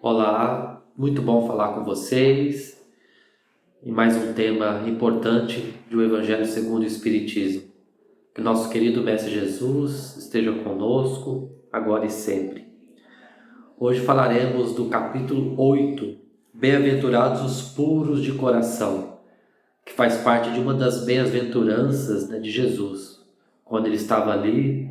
Olá, muito bom falar com vocês em mais um tema importante do Evangelho segundo o Espiritismo. Que nosso querido Mestre Jesus esteja conosco, agora e sempre. Hoje falaremos do capítulo 8, Bem-aventurados os puros de coração, que faz parte de uma das bem-aventuranças de Jesus, quando ele estava ali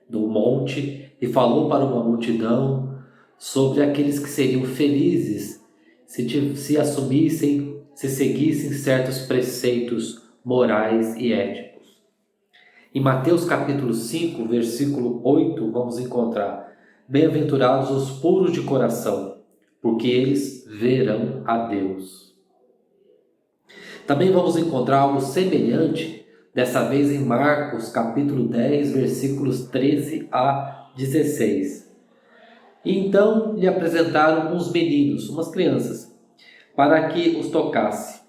no monte e falou para uma multidão sobre aqueles que seriam felizes se assumissem, se seguissem certos preceitos morais e éticos. Em Mateus capítulo 5, versículo 8, vamos encontrar: Bem-aventurados os puros de coração, porque eles verão a Deus. Também vamos encontrar algo semelhante, dessa vez em Marcos capítulo 10, versículos 13 a 16. E então lhe apresentaram uns meninos, umas crianças, para que os tocasse.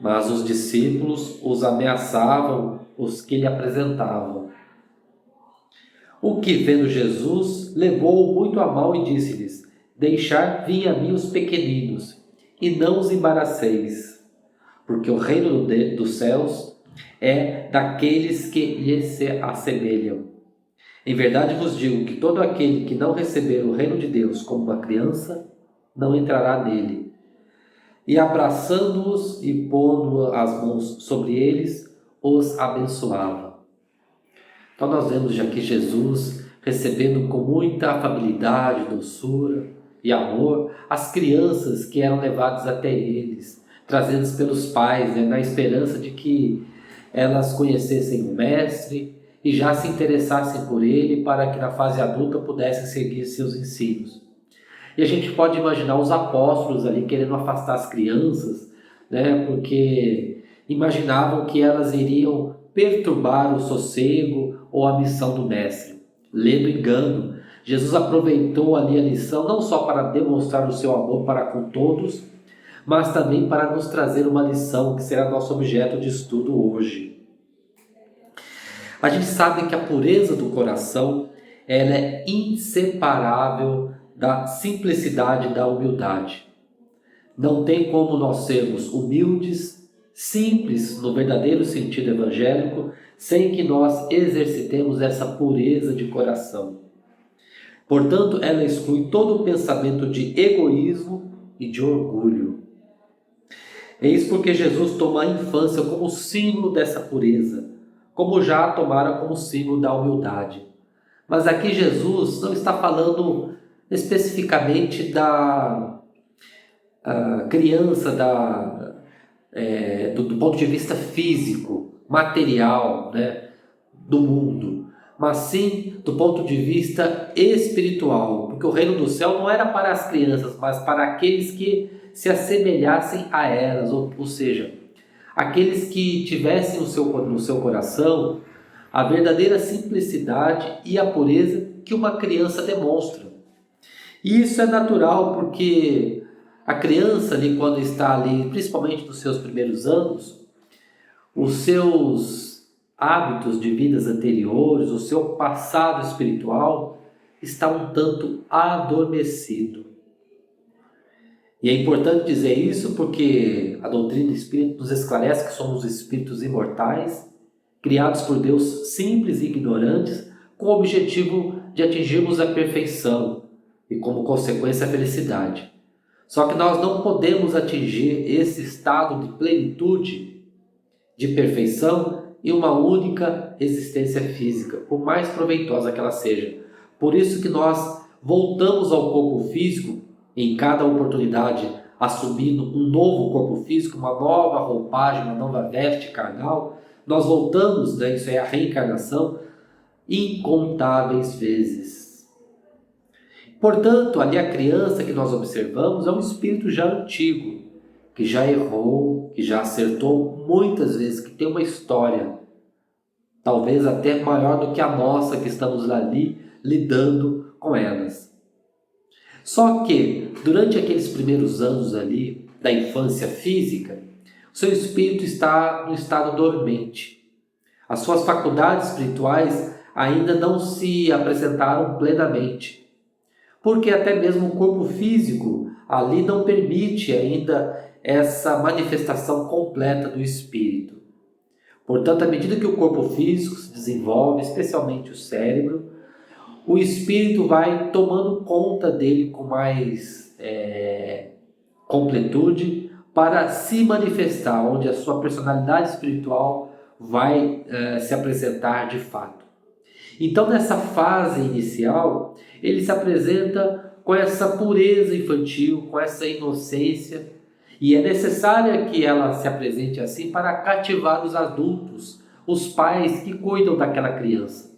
Mas os discípulos os ameaçavam, os que lhe apresentavam. O que, vendo Jesus, levou-o muito a mal e disse-lhes: Deixai vir a mim os pequeninos, e não os embaraceis, porque o reino dos céus é daqueles que lhe se assemelham. Em verdade vos digo que todo aquele que não receber o reino de Deus como uma criança, não entrará nele. E abraçando-os e pondo as mãos sobre eles, os abençoava. Então nós vemos já que Jesus, recebendo com muita afabilidade, doçura e amor, as crianças que eram levadas até eles, trazidas pelos pais, na esperança de que elas conhecessem o Mestre e já se interessassem por ele, para que na fase adulta pudessem seguir seus ensinos. E a gente pode imaginar os apóstolos ali querendo afastar as crianças, porque imaginavam que elas iriam perturbar o sossego ou a missão do Mestre. Lê do engano. Jesus aproveitou ali a lição não só para demonstrar o seu amor para com todos, mas também para nos trazer uma lição que será nosso objeto de estudo hoje. A gente sabe que a pureza do coração ela é inseparável da simplicidade e da humildade. Não tem como nós sermos humildes, simples no verdadeiro sentido evangélico, sem que nós exercitemos essa pureza de coração. Portanto, ela exclui todo o pensamento de egoísmo e de orgulho. Eis porque Jesus toma a infância como símbolo dessa pureza, como já a tomara como símbolo da humildade. Mas aqui Jesus não está falando especificamente da criança do ponto de vista físico, material, do mundo, mas sim do ponto de vista espiritual, porque o reino do céu não era para as crianças, mas para aqueles que se assemelhassem a elas, ou seja, aqueles que tivessem no seu coração a verdadeira simplicidade e a pureza que uma criança demonstra. E isso é natural porque a criança ali, quando está ali, principalmente nos seus primeiros anos, os seus hábitos de vidas anteriores, o seu passado espiritual está um tanto adormecido. E é importante dizer isso porque a doutrina espírita nos esclarece que somos espíritos imortais, criados por Deus simples e ignorantes, com o objetivo de atingirmos a perfeição e, como consequência, a felicidade. Só que nós não podemos atingir esse estado de plenitude, de perfeição, em uma única existência física, por mais proveitosa que ela seja. Por isso que nós voltamos ao corpo físico em cada oportunidade, assumindo um novo corpo físico, uma nova roupagem, uma nova veste carnal. Nós voltamos, isso é a reencarnação, incontáveis vezes. Portanto, ali a criança que nós observamos é um espírito já antigo, que já errou, que já acertou muitas vezes, que tem uma história, talvez até maior do que a nossa, que estamos ali lidando com elas. Só que, durante aqueles primeiros anos ali, da infância física, o seu espírito está no estado dormente. As suas faculdades espirituais ainda não se apresentaram plenamente. porque até mesmo o corpo físico ali não permite ainda essa manifestação completa do espírito. Portanto, à medida que o corpo físico se desenvolve, especialmente o cérebro, o espírito vai tomando conta dele com mais completude para se manifestar, onde a sua personalidade espiritual vai se apresentar de fato. Então, nessa fase inicial, ele se apresenta com essa pureza infantil, com essa inocência, e é necessária que ela se apresente assim para cativar os adultos, os pais que cuidam daquela criança.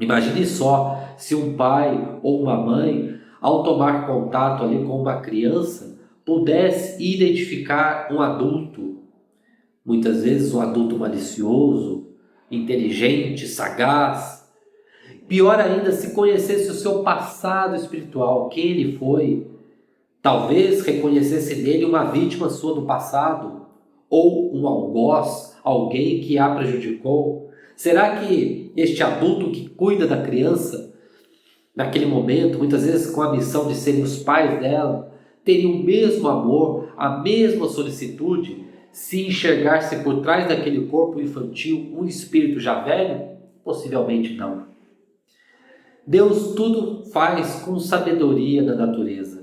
Imagine só se um pai ou uma mãe, ao tomar contato ali com uma criança, pudesse identificar um adulto, muitas vezes um adulto malicioso, inteligente, sagaz. Pior ainda, se conhecesse o seu passado espiritual, quem ele foi, talvez reconhecesse nele uma vítima sua do passado, ou um algoz, alguém que a prejudicou. Será que este adulto que cuida da criança, naquele momento, muitas vezes com a missão de serem os pais dela, teria o mesmo amor, a mesma solicitude, se enxergasse por trás daquele corpo infantil um espírito já velho? Possivelmente não. Deus tudo faz com sabedoria da natureza.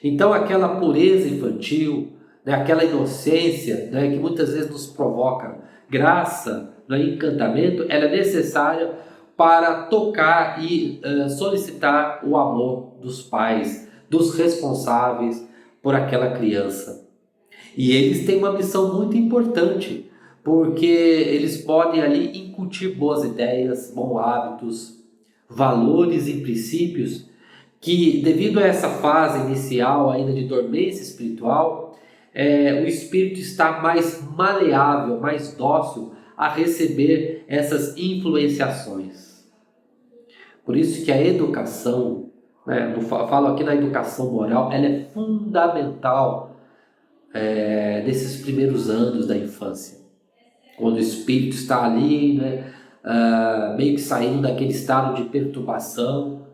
Então aquela pureza infantil, aquela inocência que muitas vezes nos provoca graça, encantamento, ela é necessária para tocar e solicitar o amor dos pais, dos responsáveis por aquela criança. E eles têm uma missão muito importante, porque eles podem ali incutir boas ideias, bons hábitos, valores e princípios que, devido a essa fase inicial ainda de dormência espiritual, o espírito está mais maleável, mais dócil a receber essas influenciações. Por isso que a educação, eu falo aqui na educação moral, ela é fundamental nesses primeiros anos da infância, quando o espírito está ali, meio que saindo daquele estado de perturbação,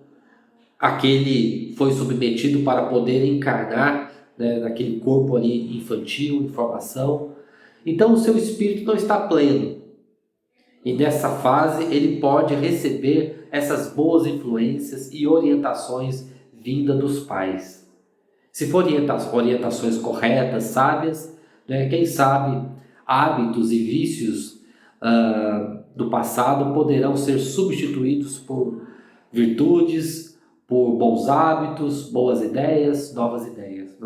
aquele foi submetido para poder encarnar naquele corpo ali infantil, em formação. Então o seu espírito não está pleno, e nessa fase ele pode receber essas boas influências e orientações vindas dos pais. Se forem orientações corretas, sábias, quem sabe hábitos e vícios do passado poderão ser substituídos por virtudes, por bons hábitos, boas ideias, novas ideias.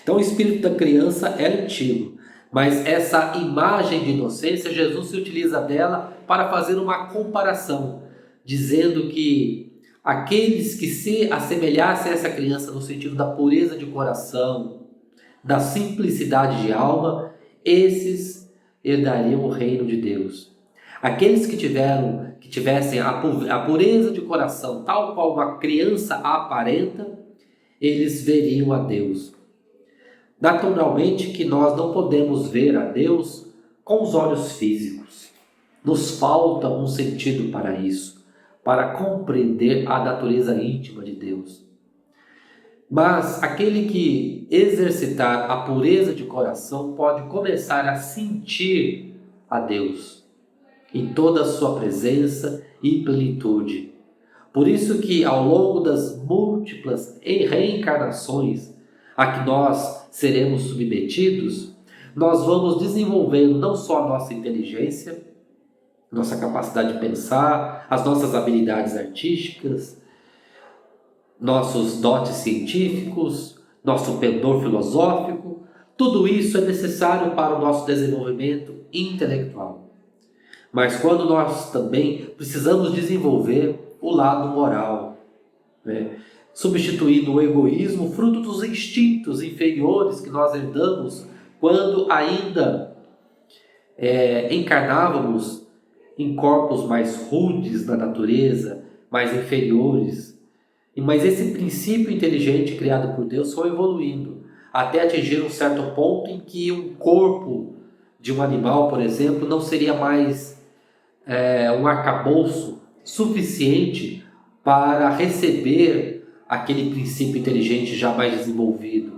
Então o espírito da criança é antigo, mas essa imagem de inocência, Jesus se utiliza dela para fazer uma comparação, dizendo que aqueles que se assemelhassem a essa criança no sentido da pureza de coração, da simplicidade de alma, esses herdariam o reino de Deus. Aqueles que tivessem a pureza de coração, tal qual uma criança aparenta, eles veriam a Deus. Naturalmente que nós não podemos ver a Deus com os olhos físicos. Nos falta um sentido para isso, para compreender a natureza íntima de Deus. Mas aquele que exercitar a pureza de coração pode começar a sentir a Deus em toda a sua presença e plenitude. Por isso que ao longo das múltiplas reencarnações a que nós seremos submetidos, nós vamos desenvolvendo não só a nossa inteligência, nossa capacidade de pensar, as nossas habilidades artísticas, nossos dotes científicos, nosso pendor filosófico, tudo isso é necessário para o nosso desenvolvimento intelectual. Mas quando nós também precisamos desenvolver o lado moral, substituindo o egoísmo, fruto dos instintos inferiores que nós herdamos quando ainda encarnávamos em corpos mais rudes na natureza, mais inferiores. Mas esse princípio inteligente criado por Deus foi evoluindo até atingir um certo ponto em que um corpo de um animal, por exemplo, não seria mais um arcabouço suficiente para receber aquele princípio inteligente já mais desenvolvido.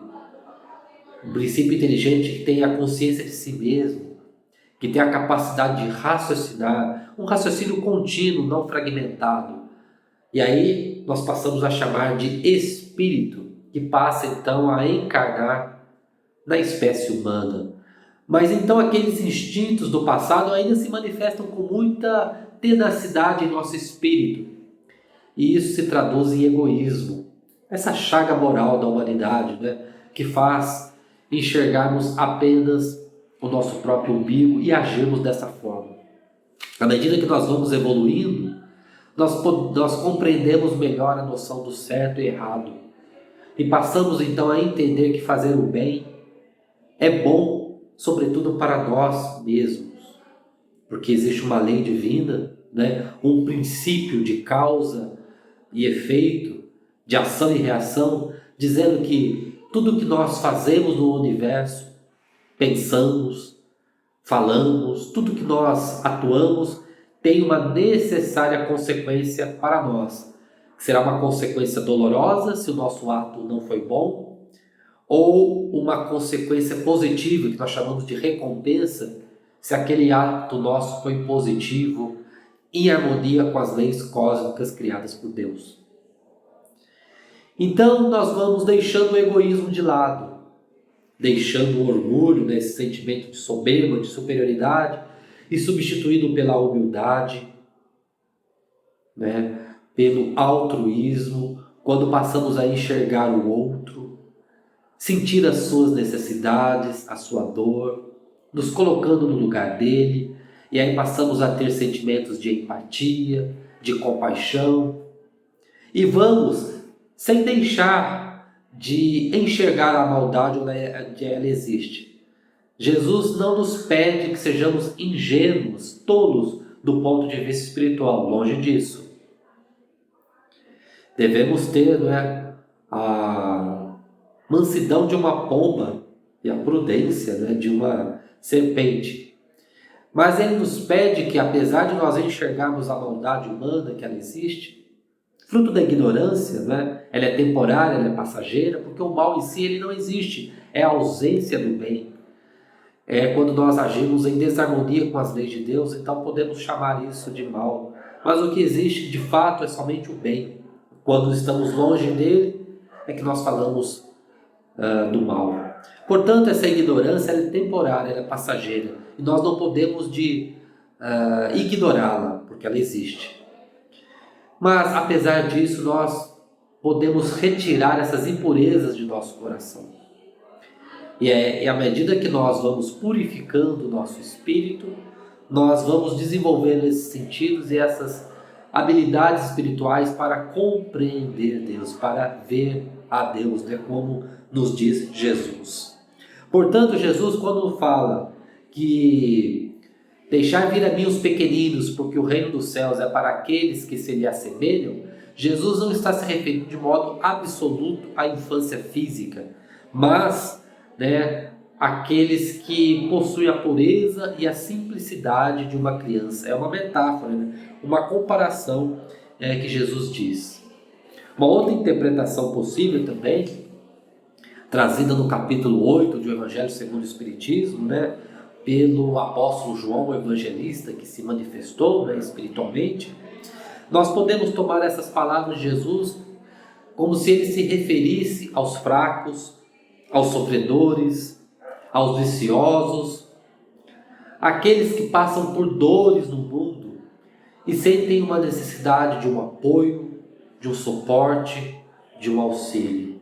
Um princípio inteligente que tem a consciência de si mesmo, que tem a capacidade de raciocinar, um raciocínio contínuo, não fragmentado. E aí nós passamos a chamar de espírito, que passa então a encarnar na espécie humana. Mas então aqueles instintos do passado ainda se manifestam com muita tenacidade em nosso espírito. E isso se traduz em egoísmo. Essa chaga moral da humanidade, né, que faz enxergarmos apenas o nosso próprio umbigo e agirmos dessa forma. À medida que nós vamos evoluindo, nós compreendemos melhor a noção do certo e errado. E passamos então a entender que fazer o bem é bom, sobretudo para nós mesmos. Porque existe uma lei divina, né? Um princípio de causa e efeito, de ação e reação, dizendo que tudo que nós fazemos no universo, pensamos, falamos, tudo que nós atuamos, tem uma necessária consequência para nós. Será uma consequência dolorosa se o nosso ato não foi bom, ou uma consequência positiva, que nós chamamos de recompensa, se aquele ato nosso foi positivo, em harmonia com as leis cósmicas criadas por Deus. Então nós vamos deixando o egoísmo de lado, deixando o orgulho, né, esse sentimento de soberba, de superioridade, e substituído pela humildade, né, pelo altruísmo, quando passamos a enxergar o outro, sentir as suas necessidades, a sua dor, nos colocando no lugar dele, e aí passamos a ter sentimentos de empatia, de compaixão, e vamos, sem deixar de enxergar a maldade onde ela existe. Jesus não nos pede que sejamos ingênuos, tolos do ponto de vista espiritual, longe disso. Devemos ter, né, a mansidão de uma pomba e a prudência, né, de uma serpente. Mas ele nos pede que, apesar de nós enxergarmos a maldade humana que ela existe, fruto da ignorância, né, ela é temporária, ela é passageira, porque o mal em si ele não existe, é a ausência do bem. É quando nós agimos em desarmonia com as leis de Deus, então podemos chamar isso de mal. Mas o que existe de fato é somente o bem. Quando estamos longe dele, é que nós falamos do mal. Portanto, essa ignorância ela é temporária, ela é passageira. E nós não podemos ignorá-la, porque ela existe. Mas, apesar disso, nós podemos retirar essas impurezas de nosso coração. E à medida que nós vamos purificando o nosso espírito, nós vamos desenvolvendo esses sentidos e essas habilidades espirituais para compreender Deus, para ver a Deus, né, como nos diz Jesus. Portanto, Jesus, quando fala que deixar vir a mim os pequeninos, porque o reino dos céus é para aqueles que se lhe assemelham, Jesus não está se referindo de modo absoluto à infância física, mas, né, aqueles que possuem a pureza e a simplicidade de uma criança. É uma metáfora, né? Uma comparação que Jesus diz. Uma outra interpretação possível também, trazida no capítulo 8 do Evangelho segundo o Espiritismo, né, pelo apóstolo João, o evangelista, que se manifestou, né, espiritualmente, nós podemos tomar essas palavras de Jesus como se ele se referisse aos fracos, aos sofredores, aos viciosos, aqueles que passam por dores no mundo e sentem uma necessidade de um apoio, de um suporte, de um auxílio.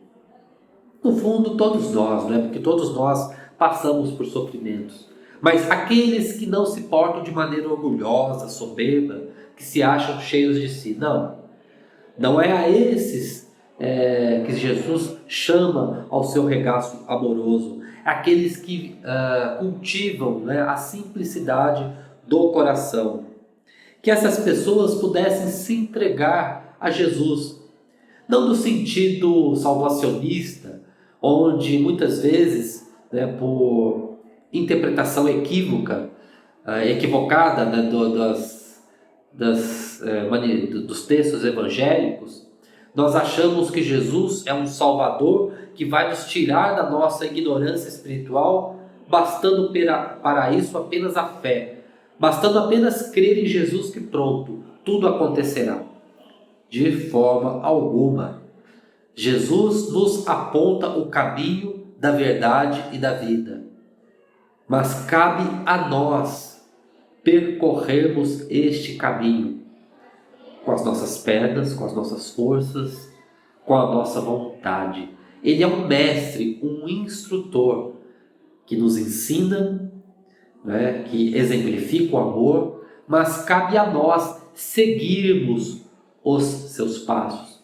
No fundo, todos nós, né? Porque todos nós passamos por sofrimentos. Mas aqueles que não se portam de maneira orgulhosa, soberba, que se acham cheios de si, não é a esses que Jesus chama ao seu regaço amoroso, aqueles que cultivam, né, a simplicidade do coração. Que essas pessoas pudessem se entregar a Jesus, não no sentido salvacionista, onde muitas vezes, né, por interpretação equivocada, né, dos textos evangélicos, nós achamos que Jesus é um Salvador que vai nos tirar da nossa ignorância espiritual, bastando para isso apenas a fé, bastando apenas crer em Jesus que pronto, tudo acontecerá. De forma alguma. Jesus nos aponta o caminho da verdade e da vida, mas cabe a nós percorrermos este caminho com as nossas pernas, com as nossas forças, com a nossa vontade. Ele é um mestre, um instrutor que nos ensina, né, que exemplifica o amor, mas cabe a nós seguirmos os seus passos,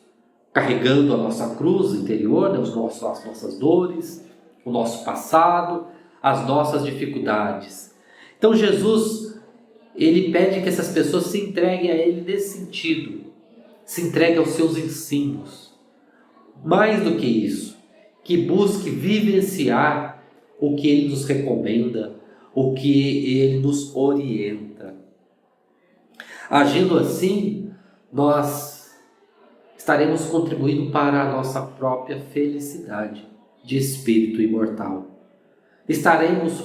carregando a nossa cruz interior, né, as nossas dores, o nosso passado, as nossas dificuldades. Então Jesus, ele pede que essas pessoas se entreguem a ele nesse sentido, se entreguem aos seus ensinos. Mais do que isso, que busque vivenciar o que ele nos recomenda, o que ele nos orienta. Agindo assim, nós estaremos contribuindo para a nossa própria felicidade de espírito imortal. Estaremos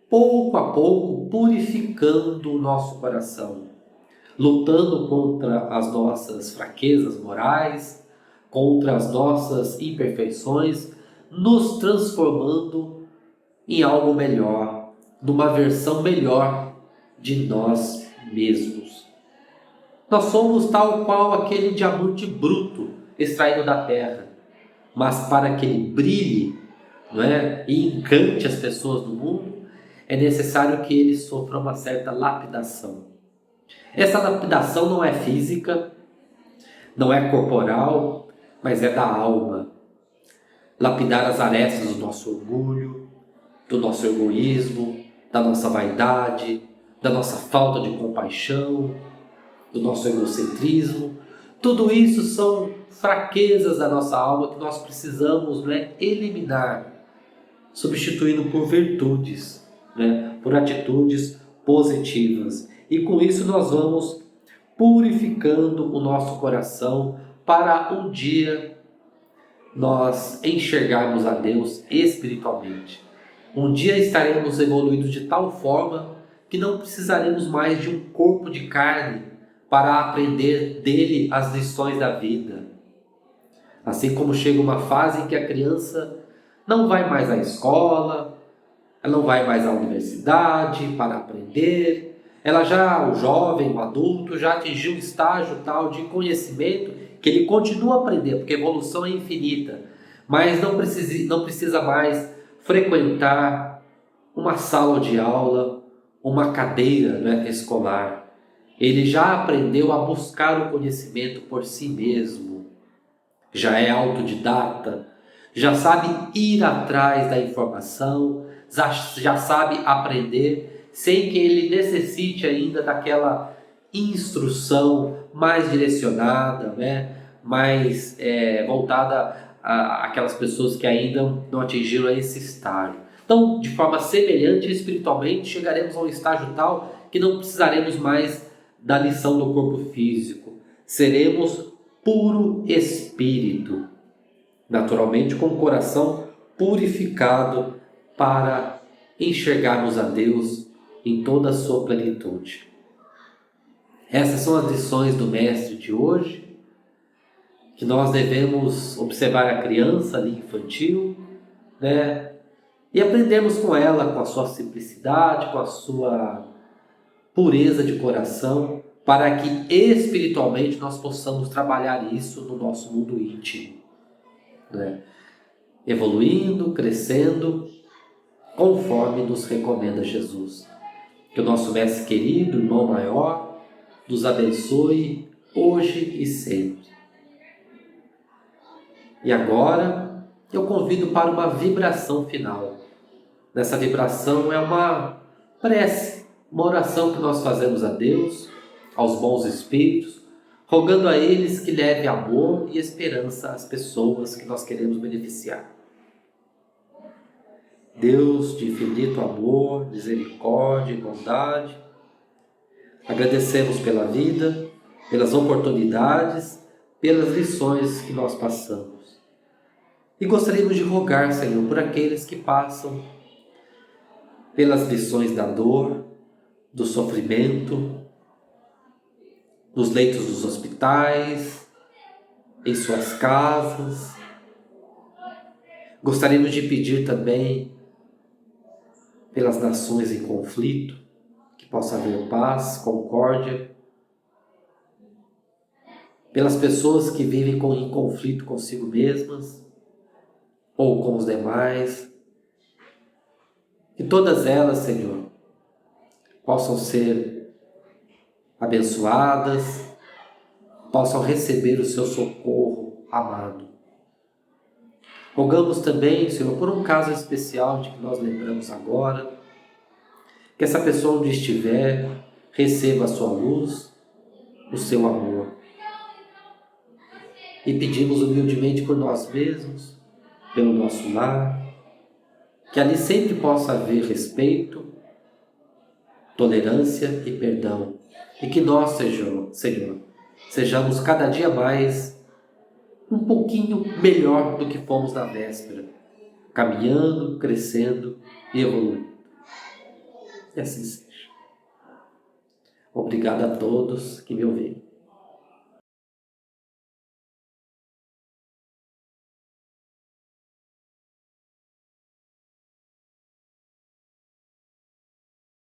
pouco a pouco purificando o nosso coração, lutando contra as nossas fraquezas morais, contra as nossas imperfeições, nos transformando em algo melhor, numa versão melhor de nós mesmos. Nós somos tal qual aquele diamante bruto extraído da terra, mas para que ele brilhe, não é, e encante as pessoas do mundo, é necessário que ele sofra uma certa lapidação. Essa lapidação não é física, não é corporal, mas é da alma. Lapidar as arestas do nosso orgulho, do nosso egoísmo, da nossa vaidade, da nossa falta de compaixão, do nosso egocentrismo. Tudo isso são fraquezas da nossa alma que nós precisamos, né, eliminar, substituindo por virtudes, né, por atitudes positivas. E com isso nós vamos purificando o nosso coração para um dia nós enxergarmos a Deus espiritualmente. Um dia estaremos evoluídos de tal forma que não precisaremos mais de um corpo de carne para aprender dele as lições da vida. Assim como chega uma fase em que a criança não vai mais à escola, ela não vai mais à universidade para aprender, o jovem, o adulto, já atingiu um estágio tal de conhecimento que ele continua a aprender, porque a evolução é infinita, mas não precisa mais frequentar uma sala de aula, uma cadeira, né, escolar. Ele já aprendeu a buscar o conhecimento por si mesmo, já é autodidata, já sabe ir atrás da informação, já sabe aprender sem que ele necessite ainda daquela instrução mais direcionada, né? Mais voltada àquelas pessoas que ainda não atingiram esse estágio. Então, de forma semelhante, espiritualmente, chegaremos a um estágio tal que não precisaremos mais da lição do corpo físico. Seremos puro espírito, naturalmente com o coração purificado para enxergarmos a Deus em toda a sua plenitude. Essas são as lições do Mestre de hoje, que nós devemos observar a criança ali infantil, né? E aprendemos com ela, com a sua simplicidade, com a sua pureza de coração, para que espiritualmente nós possamos trabalhar isso no nosso mundo íntimo, né? Evoluindo, crescendo, conforme nos recomenda Jesus. Que o nosso Mestre querido, irmão maior, nos abençoe hoje e sempre. E agora eu convido para uma vibração final. Nessa vibração é uma prece, uma oração que nós fazemos a Deus, aos bons espíritos, rogando a eles que leve amor e esperança às pessoas que nós queremos beneficiar. Deus de infinito amor, misericórdia e bondade, Agradecemos pela vida, pelas oportunidades, pelas lições que nós passamos. E gostaríamos de rogar, Senhor, por aqueles que passam pelas lições da dor, do sofrimento, nos leitos dos hospitais, em suas casas. Gostaríamos de pedir também pelas nações em conflito, que possa haver paz, concórdia, pelas pessoas que vivem em conflito consigo mesmas ou com os demais, que todas elas, Senhor, possam ser abençoadas, possam receber o seu socorro amado. Rogamos também, Senhor, por um caso especial de que nós lembramos agora, que essa pessoa onde estiver receba a sua luz, o seu amor. E pedimos humildemente por nós mesmos, pelo nosso lar, que ali sempre possa haver respeito, tolerância e perdão. E que nós, Senhor, sejamos cada dia mais um pouquinho melhor do que fomos na véspera, caminhando, crescendo e evoluindo. E assim seja. Obrigado a todos que me ouviram.